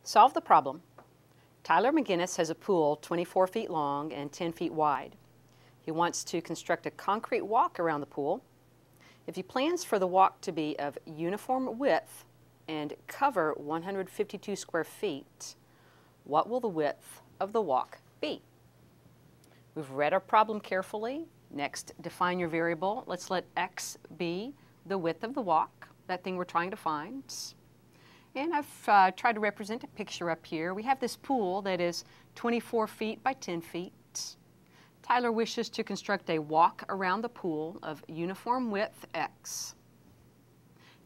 Solve the problem. Tyler McGinnis has a pool 24 feet long and 10 feet wide. He wants to construct a concrete walk around the pool. If he plans for the walk to be of uniform width and cover 152 square feet, what will the width of the walk be? We've read our problem carefully. Next, define your variable. Let's let x be the width of the walk, that thing we're trying to find. And I've tried to represent a picture up here. We have this pool that is 24 feet by 10 feet. Tyler wishes to construct a walk around the pool of uniform width x.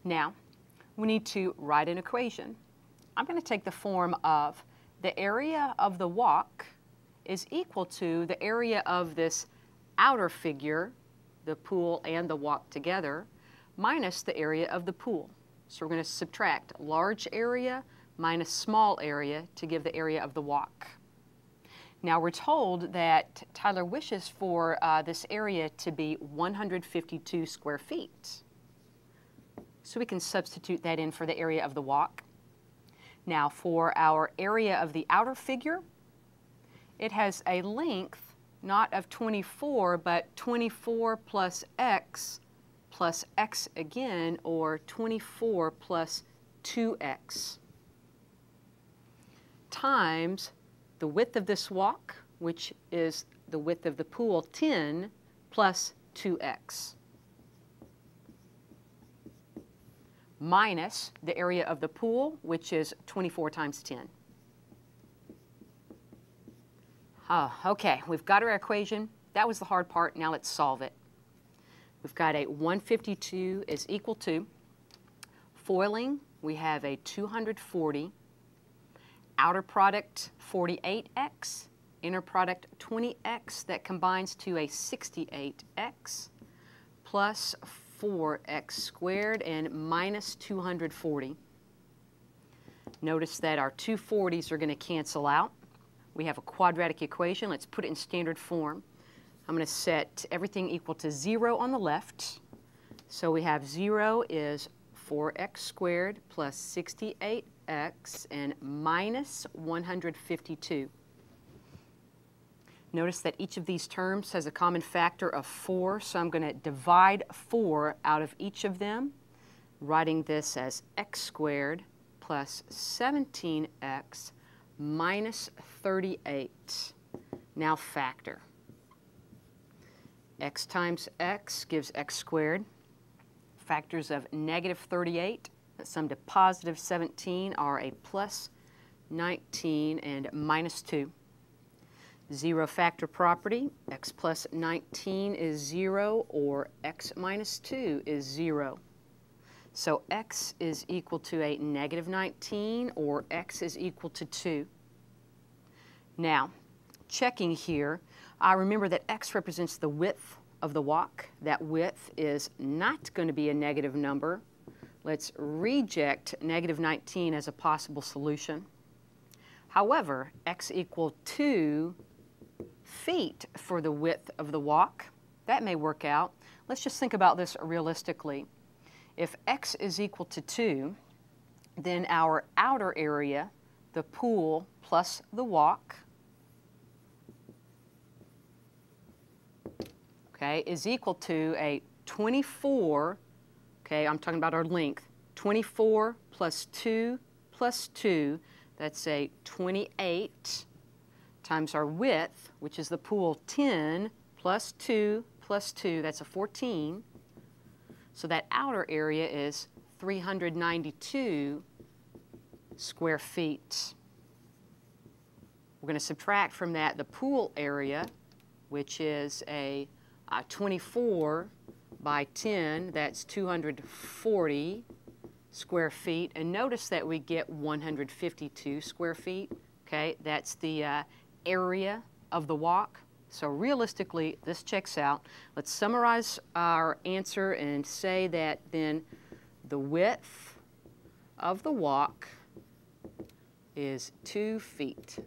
Now, we need to write an equation. I'm going to take the form of the area of the walk is equal to the area of this outer figure, the pool and the walk together, minus the area of the pool. So we're going to subtract large area minus small area to give the area of the walk. Now we're told that Tyler wishes for this area to be 152 square feet. So we can substitute that in for the area of the walk. Now for our area of the outer figure, it has a length not of 24, but 24 plus x again, or 24 plus 2x, times the width of this walk, which is the width of the pool, 10 plus 2x, minus the area of the pool, which is 24 times 10. Okay, we've got our equation. That was the hard part. Now let's solve it. We've got a 152 is equal to, foiling, we have a 240, outer product 48x, inner product 20x, that combines to a 68x, plus 4x squared and minus 240. Notice that our 240s are going to cancel out. We have a quadratic equation. Let's put it in standard form. I'm going to set everything equal to 0 on the left. So we have 0 is 4x squared plus 68x and minus 152. Notice that each of these terms has a common factor of 4, so I'm going to divide 4 out of each of them, writing this as x squared plus 17x minus 38. Now factor. X times x gives x squared. Factors of negative 38 that sum to positive 17 are a plus 19 and minus 2. Zero factor property, x plus 19 is 0 or x minus 2 is 0. So x is equal to a negative 19 or x is equal to 2. Now, checking here, remember that x represents the width of the walk. That width is not going to be a negative number. Let's reject negative 19 as a possible solution. However, x equal 2 feet for the width of the walk. That may work out. Let's just think about this realistically. If x is equal to 2, then our outer area, the pool plus the walk, okay, is equal to a 24, okay, I'm talking about our length, 24 plus 2 plus 2, that's a 28, times our width, which is the pool, 10 plus 2 plus 2, that's a 14. So that outer area is 392 square feet. We're going to subtract from that the pool area, which is a 24 by 10, that's 240 square feet. And notice that we get 152 square feet. Okay, that's the area of the walk. So realistically, this checks out. Let's summarize our answer and say that then the width of the walk is 2 feet.